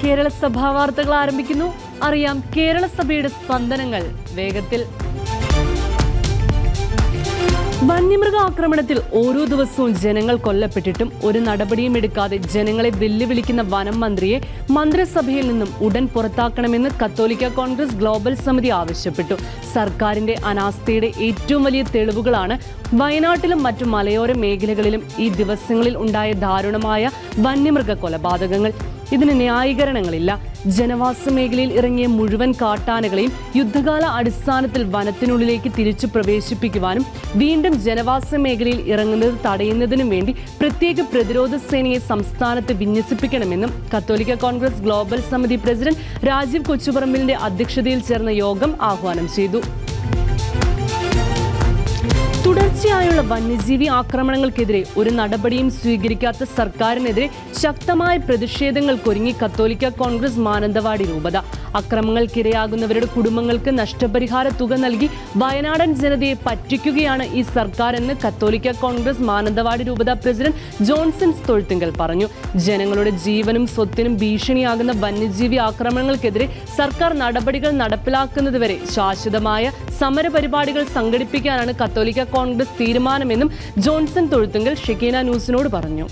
കേരള സഭാ വാർത്തകൾ ആരംഭിക്കുന്നു. അറിയാം കേരള സഭയുടെ സ്പന്ദനങ്ങൾ വേഗത്തിൽ. വന്യമൃഗ ആക്രമണത്തിൽ ഓരോ ദിവസവും ജനങ്ങൾ കൊല്ലപ്പെട്ടിട്ടും ഒരു നടപടിയും എടുക്കാതെ ജനങ്ങളെ വെല്ലുവിളിക്കുന്ന വനം മന്ത്രിയെ മന്ത്രിസഭയിൽ നിന്നും ഉടൻ പുറത്താക്കണമെന്ന് കത്തോലിക്ക കോൺഗ്രസ് ഗ്ലോബൽ സമിതി ആവശ്യപ്പെട്ടു. സർക്കാരിന്റെ അനാസ്ഥയുടെ ഏറ്റവും വലിയ തെളിവുകളാണ് വയനാട്ടിലും മറ്റു മലയോര മേഖലകളിലും ഈ ദിവസങ്ങളിൽ ഉണ്ടായ ദാരുണമായ വന്യമൃഗ കൊലപാതകങ്ങൾ. ഇതിന് ന്യായീകരണങ്ങളില്ല. ജനവാസ മേഖലയിൽ ഇറങ്ങിയ മുഴുവൻ കാട്ടാനകളെയും യുദ്ധകാല അടിസ്ഥാനത്തിൽ വനത്തിനുള്ളിലേക്ക് തിരിച്ചു പ്രവേശിപ്പിക്കുവാനും വീണ്ടും ജനവാസ മേഖലയിൽ ഇറങ്ങുന്നത് തടയുന്നതിനും വേണ്ടി പ്രത്യേക പ്രതിരോധ സേനയെ സംസ്ഥാനത്ത് വിന്യസിപ്പിക്കണമെന്നും കത്തോലിക്ക കോൺഗ്രസ് ഗ്ലോബൽ സമിതി പ്രസിഡന്റ് രാജീവ് കൊച്ചുപറമ്പിലിന്റെ അധ്യക്ഷതയിൽ ചേർന്ന യോഗം ആഹ്വാനം ചെയ്തു. തുടർച്ചയായുള്ള വന്യജീവി ആക്രമണങ്ങൾക്കെതിരെ ഒരു നടപടിയും സ്വീകരിക്കാത്ത സർക്കാരിനെതിരെ ശക്തമായ പ്രതിഷേധങ്ങൾക്കൊരുങ്ങി കത്തോലിക്ക കോൺഗ്രസ് മാനന്തവാടി രൂപത. അക്രമങ്ങൾക്കിരയാകുന്നവരുടെ കുടുംബങ്ങൾക്ക് നഷ്ടപരിഹാര തുക നൽകി വയനാടൻ ജനതയെ പറ്റിക്കുകയാണ് ഈ സർക്കാർ എന്ന് കത്തോലിക്ക കോൺഗ്രസ് മാനന്തവാടി രൂപത പ്രസിഡന്റ് ജോൺസൺ തൊഴുത്തിങ്കൽ പറഞ്ഞു. ജനങ്ങളുടെ ജീവനും സ്വത്തിനും ഭീഷണിയാകുന്ന വന്യജീവി ആക്രമണങ്ങൾക്കെതിരെ സർക്കാർ നടപടികൾ നടപ്പിലാക്കുന്നതുവരെ ശാശ്വതമായ സമരപരിപാടികൾ സംഘടിപ്പിക്കാനാണ് കത്തോലിക്ക കോൺഗ്രസ് തീരുമാനമെന്നും ജോൺസൺ തൊഴുത്തിങ്കൽ ഷെക്കീന ന്യൂസിനോട് പറഞ്ഞു.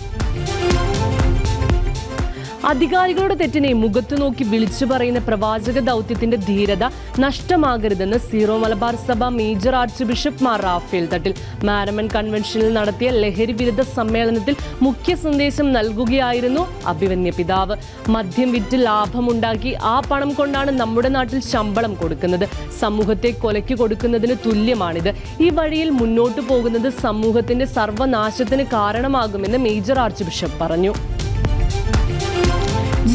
അധികാരികളുടെ തെറ്റിനെ മുഖത്തു നോക്കി വിളിച്ചു പറയുന്ന പ്രവാചക ദൗത്യത്തിന്റെ ധീരത നഷ്ടമാകരുതെന്ന് സീറോ മലബാർ സഭ major archbishop Mar Raphael Thattil Maramon കൺവെൻഷനിൽ നടത്തിയ ലഹരി വിരുദ്ധ സമ്മേളനത്തിൽ മുഖ്യ സന്ദേശം നൽകുകയായിരുന്നു അഭിവന്യ പിതാവ്. മദ്യം വിറ്റ് ലാഭമുണ്ടാക്കി ആ പണം കൊണ്ടാണ് നമ്മുടെ നാട്ടിൽ ശമ്പളം കൊടുക്കുന്നത്. സമൂഹത്തെ കൊലയ്ക്ക് കൊടുക്കുന്നതിന് തുല്യമാണിത്. ഈ വഴിയിൽ മുന്നോട്ടു പോകുന്നത് സമൂഹത്തിന്റെ സർവനാശത്തിന് കാരണമാകുമെന്ന് മേജർ ആർച്ച് ബിഷപ്പ് പറഞ്ഞു.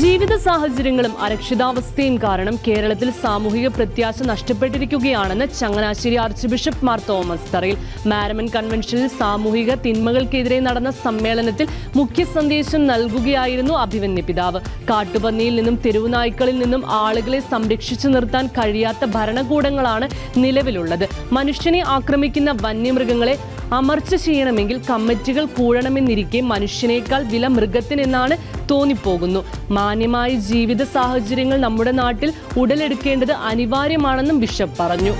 ജീവിത സാഹചര്യങ്ങളും അരക്ഷിതാവസ്ഥയും കാരണം കേരളത്തിൽ സാമൂഹിക പ്രത്യാശ നഷ്ടപ്പെട്ടിരിക്കുകയാണെന്ന് ചങ്ങനാശ്ശേരി ആർച്ച് ബിഷപ്പ് മാർ തോമസ് തറയിൽ. മാരമൺ കൺവെൻഷനിൽ സാമൂഹിക തിന്മകൾക്കെതിരെ നടന്ന സമ്മേളനത്തിൽ മുഖ്യ സന്ദേശം നൽകുകയായിരുന്നു അഭിവന്യ പിതാവ്. കാട്ടുപന്നിയിൽ നിന്നും തെരുവുനായ്ക്കളിൽ നിന്നും ആളുകളെ സംരക്ഷിച്ചു നിർത്താൻ കഴിയാത്ത ഭരണകൂടങ്ങളാണ് നിലവിലുള്ളത്. മനുഷ്യനെ ആക്രമിക്കുന്ന വന്യമൃഗങ്ങളെ അമർച്ച ചെയ്യണമെങ്കിൽ കമ്മിറ്റികൾ കൂടണമെന്നിരിക്കെ മനുഷ്യനേക്കാൾ വില മൃഗത്തിനെന്നാണ് തോന്നിപ്പോകുന്നു. മാന്യമായ ജീവിത സാഹചര്യങ്ങൾ നമ്മുടെ നാട്ടിൽ ഉടലെടുക്കേണ്ടത് അനിവാര്യമാണെന്നും ബിഷപ്പ് പറഞ്ഞു.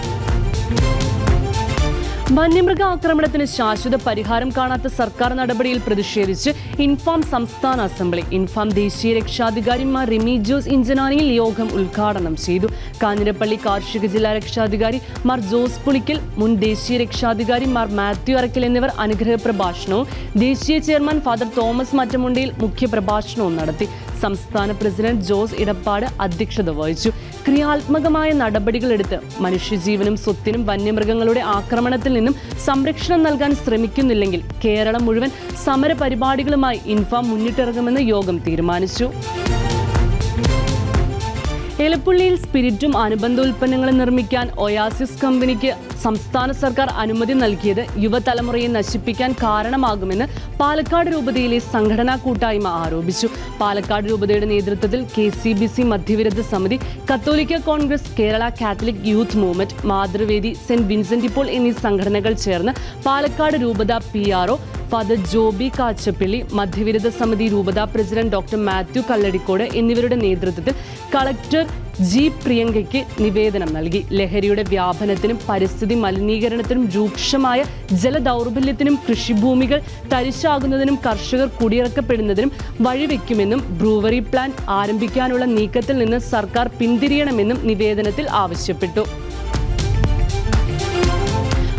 വന്യമൃഗ ആക്രമണത്തിന് ശാശ്വത പരിഹാരം കാണാത്ത സർക്കാർ നടപടിയിൽ പ്രതിഷേധിച്ച് ഇൻഫാം സംസ്ഥാന അസംബ്ലി ഇൻഫാം ദേശീയ രക്ഷാധികാരി മാർ റിമി ജോസ് ഇഞ്ചനാനിയിൽ യോഗം ഉദ്ഘാടനം ചെയ്തു. കാഞ്ഞിരപ്പള്ളി കാർഷിക ജില്ലാ രക്ഷാധികാരി മാർ ജോസ് പുളിക്കൽ, മുൻ ദേശീയ രക്ഷാധികാരി മാർ മാത്യു അറക്കൽ എന്നിവർ അനുഗ്രഹ പ്രഭാഷണവും ദേശീയ ചെയർമാൻ ഫാദർ തോമസ് മറ്റമുണ്ടിയിൽ മുഖ്യപ്രഭാഷണവും നടത്തി. സംസ്ഥാന പ്രസിഡന്റ് ജോസ് ഇടപ്പാട് അധ്യക്ഷത വഹിച്ചു. ക്രിയാത്മകമായ നടപടികളെടുത്ത് മനുഷ്യജീവനും സ്വത്തിനും വന്യമൃഗങ്ങളുടെ ആക്രമണത്തിൽ നിന്നും സംരക്ഷണം നൽകാൻ ശ്രമിക്കുന്നില്ലെങ്കിൽ കേരളം മുഴുവൻ സമരപരിപാടികളുമായി ഇൻഫാം മുന്നിട്ടിറങ്ങുമെന്ന് യോഗം തീരുമാനിച്ചു. എലപ്പുള്ളിയിൽ സ്പിരിറ്റും അനുബന്ധ ഉൽപ്പന്നങ്ങളും നിർമ്മിക്കാൻ ഒയാസിസ് കമ്പനിക്ക് സംസ്ഥാന സർക്കാർ അനുമതി നൽകിയത് യുവതലമുറയെ നശിപ്പിക്കാൻ കാരണമാകുമെന്ന് പാലക്കാട് രൂപതയിലെ സംഘടനാ കൂട്ടായ്മ ആരോപിച്ചു. പാലക്കാട് രൂപതയുടെ നേതൃത്വത്തിൽ KCBC മധ്യവിരുദ്ധ സമിതി, കത്തോലിക്ക Congress, Kerala Catholic youth movement, Mathruvedi, saint Vincent ഇപ്പോൾ എന്നീ സംഘടനകൾ ചേർന്ന് പാലക്കാട് രൂപത PRO ഫാദർ ജോബി കാച്ചപ്പള്ളി, മധ്യവിരുദ്ധ സമിതി രൂപത പ്രസിഡന്റ് ഡോക്ടർ മാത്യു കല്ലടിക്കോട് എന്നിവരുടെ നേതൃത്വത്തിൽ കളക്ടർ G. പ്രിയങ്കയ്ക്ക് നിവേദനം നൽകി. ലഹരിയുടെ വ്യാപനത്തിനും പരിസ്ഥിതി മലിനീകരണത്തിനും രൂക്ഷമായ ജലദൗർബല്യത്തിനും കൃഷിഭൂമികൾ തരിശാകുന്നതിനും കർഷകർ കുടിയിറക്കപ്പെടുന്നതിനും വഴിവെക്കുമെന്നും ബ്രൂവറി പ്ലാന്റ് ആരംഭിക്കാനുള്ള നീക്കത്തിൽ നിന്ന് സർക്കാർ പിന്തിരിയണമെന്നും നിവേദനത്തിൽ ആവശ്യപ്പെട്ടു.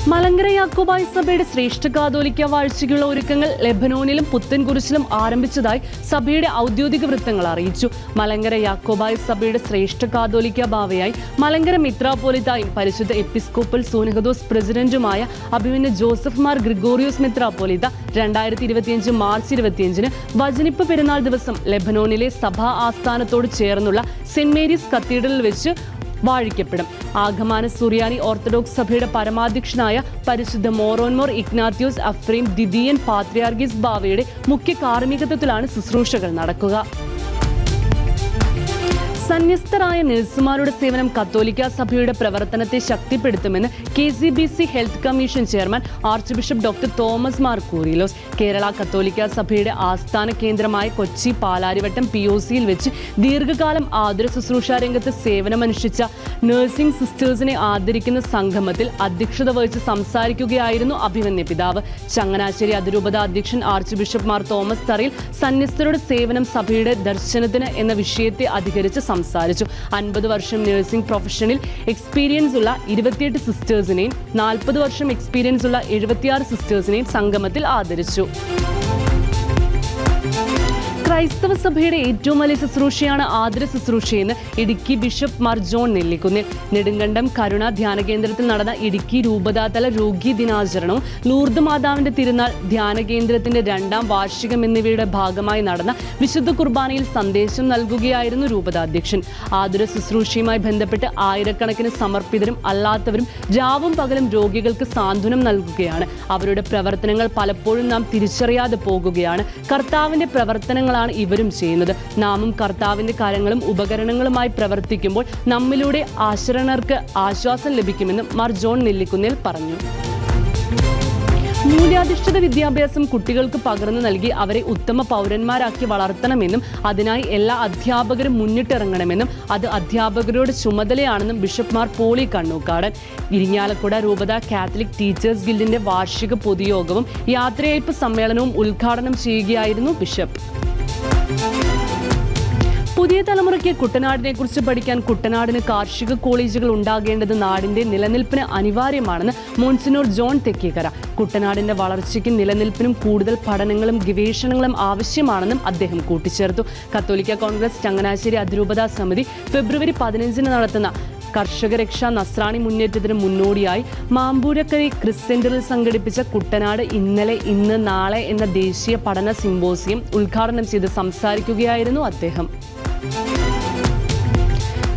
മലങ്കര യാക്കോബായ സഭയുടെ ശ്രേഷ്ഠ കാതോലിക്ക വാഴ്ചയ്ക്കുള്ള ഒരുക്കങ്ങൾ ലെബനോനിലും പുത്തൻകുരിശിലും ആരംഭിച്ചതായി സഭയുടെ ഔദ്യോഗിക വൃത്തങ്ങൾ അറിയിച്ചു. മലങ്കര യാക്കോബായ സഭയുടെ ശ്രേഷ്ഠ കാതോലിക്ക ബാവയായി മലങ്കര മിത്രാപോലിത്തായും പരിശുദ്ധ എപ്പിസ്കോപ്പൽ സൂനഹദോസ് പ്രസിഡന്റുമായ അഭിമന്യ ജോസഫ് മാർ ഗ്രിഗോറിയോസ് മിത്രാപോലിത്ത 2025 മാർച്ച് 25 വചനിപ്പ് പെരുന്നാൾ ദിവസം ലെബനോനിലെ സഭാ ആസ്ഥാനത്തോട് ചേർന്നുള്ള സെന്റ് മേരീസ് കത്തീഡ്രലിൽ വെച്ച് വാഴിക്കപ്പെടും. ആഗമാന സുറിയാനി ഓർത്തഡോക്സ് സഭയുടെ പരമാധ്യക്ഷനായ പരിശുദ്ധ മോറോൻമോർ ഇഗ്നാത്യോസ് അഫ്രീം ദ്വിതീയൻ പാത്രിയാർഗീസ് ബാവയുടെ മുഖ്യ കാർമ്മികത്വത്തിലാണ് ശുശ്രൂഷകൾ നടക്കുക. സന്യസ്തരായ നഴ്സുമാരുടെ സേവനം കത്തോലിക്ക സഭയുടെ പ്രവർത്തനത്തെ ശക്തിപ്പെടുത്തുമെന്ന് KCBC health commission chairman archbishop doctor Thomas Mar Koorilos. Kerala കത്തോലിക്ക സഭയുടെ ആസ്ഥാന കേന്ദ്രമായ കൊച്ചി പാലാരിവട്ടം POCയിൽ വെച്ച് ദീർഘകാലം ആതുര ശുശ്രൂഷ രംഗത്ത് സേവനമനുഷ്ഠിച്ച നഴ്സിംഗ് സിസ്റ്റേഴ്സിനെ ആദരിക്കുന്ന സംഗമത്തിൽ അധ്യക്ഷത വഹിച്ച് സംസാരിക്കുകയായിരുന്നു അഭിമന്യ പിതാവ്. ചങ്ങനാശ്ശേരി അതിരൂപത അധ്യക്ഷൻ ആർച്ച് ബിഷപ്പ് മാർ തോമസ് തറയിൽ സന്യസ്തരുടെ സേവനം സഭയുടെ ദർശനത്തിന് എന്ന വിഷയത്തെ അധികരിച്ച് സംസാരിച്ചു. 50 വർഷം നഴ്സിംഗ് പ്രൊഫഷനിൽ എക്സ്പീരിയൻസ് ഉള്ള 28 സിസ്റ്റേഴ്സിനെയും 40 വർഷം എക്സ്പീരിയൻസ് ഉള്ള 76 സിസ്റ്റേഴ്സിനെയും സംഗമത്തിൽ ആദരിച്ചു. ക്രൈസ്തവ സഭയുടെ ഏറ്റവും വലിയ ശുശ്രൂഷയാണ് ആതുര ശുശ്രൂഷയെന്ന് ഇടുക്കി ബിഷപ്പ് മാർ ജോൺ നെല്ലിക്കുന്നിൽ. നെടുങ്കണ്ടം കരുണ ധ്യാന കേന്ദ്രത്തിൽ നടന്ന ഇടുക്കി രൂപതാതല രോഗി ദിനാചരണവും ലൂർദ് മാതാവിന്റെ തിരുനാൾ ധ്യാന കേന്ദ്രത്തിന്റെ 2ാം വാർഷികം എന്നിവയുടെ ഭാഗമായി നടന്ന വിശുദ്ധ കുർബാനയിൽ സന്ദേശം നൽകുകയായിരുന്നു രൂപതാധ്യക്ഷൻ. ആതുര ശുശ്രൂഷയുമായി ബന്ധപ്പെട്ട് ആയിരക്കണക്കിന് സമർപ്പിതരും അല്ലാത്തവരും രാവും പകലും രോഗികൾക്ക് സാന്ത്വനം നൽകുകയാണ്. അവരുടെ പ്രവർത്തനങ്ങൾ പലപ്പോഴും നാം തിരിച്ചറിയാതെ പോകുകയാണ്. കർത്താവിന്റെ പ്രവർത്തനങ്ങളാണ് ഇവരും ചെയ്യുന്നത്. നാമും കർത്താവിന്റെ കാര്യങ്ങളും ഉപകരണങ്ങളുമായി പ്രവർത്തിക്കുമ്പോൾ നമ്മിലൂടെ ആശ്രണർക്ക് ആശ്വാസം ലഭിക്കുമെന്നും മാർ ജോൺ നെല്ലിക്കുന്നിൽ പറഞ്ഞു. മൂല്യാധിഷ്ഠിത വിദ്യാഭ്യാസം കുട്ടികൾക്ക് പകർന്നു നൽകി അവരെ ഉത്തമ പൗരന്മാരാക്കി വളർത്തണമെന്നും അതിനായി എല്ലാ അധ്യാപകരും മുന്നിട്ടിറങ്ങണമെന്നും അത് അധ്യാപകരുടെ ചുമതലയാണെന്നും ബിഷപ്പ് മാർ പോളി കണ്ണൂക്കാടൻ. ഇരിങ്ങാലക്കുട രൂപത കാത്തലിക് ടീച്ചേഴ്സ് ഗിൽഡിന്റെ വാർഷിക പൊതുയോഗവും യാത്രയയപ്പ് സമ്മേളനവും ഉദ്ഘാടനം ചെയ്യുകയായിരുന്നു ബിഷപ്പ്. പുതിയ തലമുറയ്ക്ക് കുട്ടനാടിനെ കുറിച്ച് പഠിക്കാൻ കുട്ടനാടിന് കാർഷിക കോളേജുകൾ ഉണ്ടാകേണ്ടത് നാടിന്റെ നിലനിൽപ്പിന് അനിവാര്യമാണെന്ന് മോൺസിനോർ ജോൺ തെക്കേക്കര. കുട്ടനാടിന്റെ വളർച്ചയ്ക്കും നിലനിൽപ്പിനും കൂടുതൽ പഠനങ്ങളും ഗവേഷണങ്ങളും ആവശ്യമാണെന്നും അദ്ദേഹം കൂട്ടിച്ചേർത്തു. കത്തോലിക്ക കോൺഗ്രസ് ചങ്ങനാശ്ശേരി അതിരൂപതാ സമിതി ഫെബ്രുവരി 15 നടത്തുന്ന കർഷക രക്ഷാ നസ്രാണി മുന്നേറ്റത്തിന് മുന്നോടിയായി മാമ്പൂരക്കരി ക്രിസ് സെന്ററിൽ സംഘടിപ്പിച്ച കുട്ടനാട് ഇന്നലെ ഇന്ന് നാളെ എന്ന ദേശീയ പഠന സിമ്പോസിയം ഉദ്ഘാടനം ചെയ്ത് സംസാരിക്കുകയായിരുന്നു അദ്ദേഹം.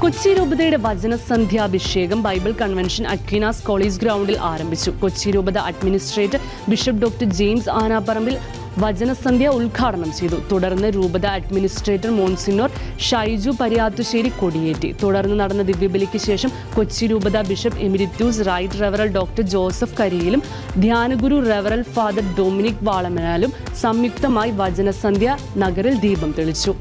കൊച്ചി രൂപതയുടെ വചനസന്ധ്യാഭിഷേകം ബൈബിൾ കൺവെൻഷൻ അക്വീനാസ് കോളേജ് ഗ്രൗണ്ടിൽ ആരംഭിച്ചു. കൊച്ചി രൂപത administrator bishop doctor James Anaparambil വചനസന്ധ്യ ഉദ്ഘാടനം ചെയ്തു. തുടർന്ന് രൂപത അഡ്മിനിസ്ട്രേറ്റർ മോൺസിനോർ ഷൈജു പരിയാത്തുശ്ശേരി കൊടിയേറ്റി. തുടർന്ന് നടന്ന ദിവ്യബലിക്ക് ശേഷം കൊച്ചി രൂപത ബിഷപ്പ് എമിരിറ്റൂസ് റൈറ്റ് റെവറൽ ഡോക്ടർ ജോസഫ് കരിയിലും ധ്യാനഗുരു റെവറൽ ഫാദർ ഡൊമിനിക് വാളമനാലും സംയുക്തമായി വചനസന്ധ്യ നഗറിൽ ദീപം തെളിച്ചു.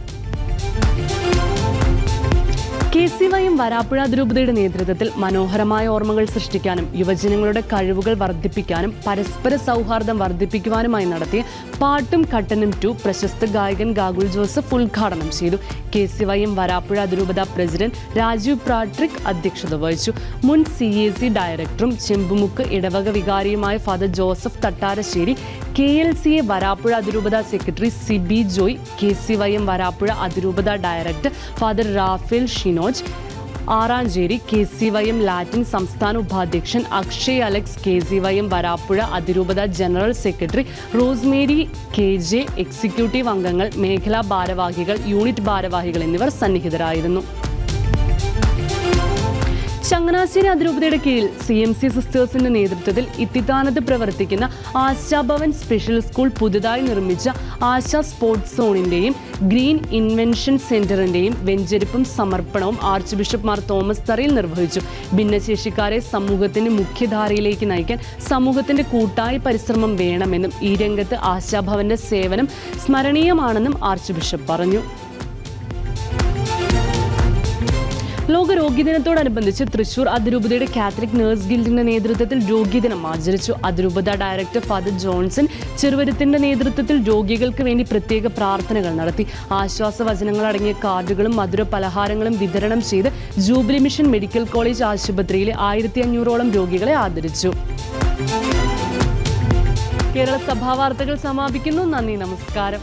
KCYM വരാപ്പുഴ അതിരൂപതയുടെ നേതൃത്വത്തിൽ മനോഹരമായ ഓർമ്മകൾ സൃഷ്ടിക്കാനും യുവജനങ്ങളുടെ കഴിവുകൾ വർദ്ധിപ്പിക്കാനും പരസ്പര സൗഹാർദ്ദം വർദ്ധിപ്പിക്കുവാനുമായി നടത്തിയ പാട്ടും കട്ടനും 2 പ്രശസ്ത ഗായകൻ ഗാഗുൽ ജോസഫ് ഉദ്ഘാടനം ചെയ്തു. KCYM വരാപ്പുഴ അതിരൂപത പ്രസിഡന്റ് രാജീവ് പ്രാട്രിക് അധ്യക്ഷത വഹിച്ചു. മുൻ CAC ഡയറക്ടറും ചെമ്പുമുക്ക് ഇടവക വികാരിയുമായ ഫാദർ ജോസഫ് തട്ടാരശ്ശേരി, KLCA വരാപ്പുഴ അതിരൂപത സെക്രട്ടറി സിബി ജോയ്, KCYM വരാപ്പുഴ അതിരൂപത director father Raphael Shinoj Aranchery, KCYM Latin സംസ്ഥാന ഉപാധ്യക്ഷൻ അക്ഷയ് അലക്സ്, KCYM വരാപ്പുഴ അതിരൂപത general secretary Rosemary KJ, executive അംഗങ്ങൾ, മേഖലാ ഭാരവാഹികൾ, യൂണിറ്റ് ഭാരവാഹികൾ എന്നിവർ സന്നിഹിതരായിരുന്നു. ചങ്ങനാശ്ശേരി അതിരൂപതയുടെ കീഴിൽ CMC സിസ്റ്റേഴ്സിന്റെ നേതൃത്വത്തിൽ ഇത്തിത്താനത്ത് പ്രവർത്തിക്കുന്ന ആശാഭവൻ സ്പെഷ്യൽ സ്കൂൾ പുതുതായി നിർമ്മിച്ച ആശ സ്പോർട്സ് സോണിന്റെയും ഗ്രീൻ ഇൻവെൻഷൻ സെന്ററിന്റെയും വെഞ്ചരിപ്പും സമർപ്പണവും ആർച്ച് ബിഷപ്പ് മാർ തോമസ് തറയിൽ നിർവഹിച്ചു. ഭിന്നശേഷിക്കാരെ സമൂഹത്തിന്റെ മുഖ്യധാരയിലേക്ക് നയിക്കാൻ സമൂഹത്തിന്റെ കൂട്ടായ പരിശ്രമം വേണമെന്നും ഈ രംഗത്ത് ആശാഭവന്റെ സേവനം സ്മരണീയമാണെന്നും ആർച്ച് ബിഷപ്പ് പറഞ്ഞു. ലോക രോഗിദിനത്തോടനുബന്ധിച്ച് തൃശൂർ അതിരൂപതയുടെ കാത്തലിക് നഴ്സ് ഗിൽഡിന്റെ നേതൃത്വത്തിൽ രോഗിദിനം ആചരിച്ചു. അതിരൂപത ഡയറക്ടർ ഫാദർ ജോൺസൺ ചെറുവരുത്തിന്റെ നേതൃത്വത്തിൽ രോഗികൾക്ക് വേണ്ടി പ്രത്യേക പ്രാർത്ഥനകൾ നടത്തി. ആശ്വാസവചനങ്ങൾ അടങ്ങിയ കാർഡുകളും മധുര പലഹാരങ്ങളും വിതരണം ചെയ്ത് ജൂബിലി മിഷൻ മെഡിക്കൽ കോളേജ് ആശുപത്രിയിലെ 1500ഓളം രോഗികളെ ആദരിച്ചു. കേരള സഭാ വാർത്തകൾ സമാപിക്കുന്നു. നന്ദി, നമസ്കാരം.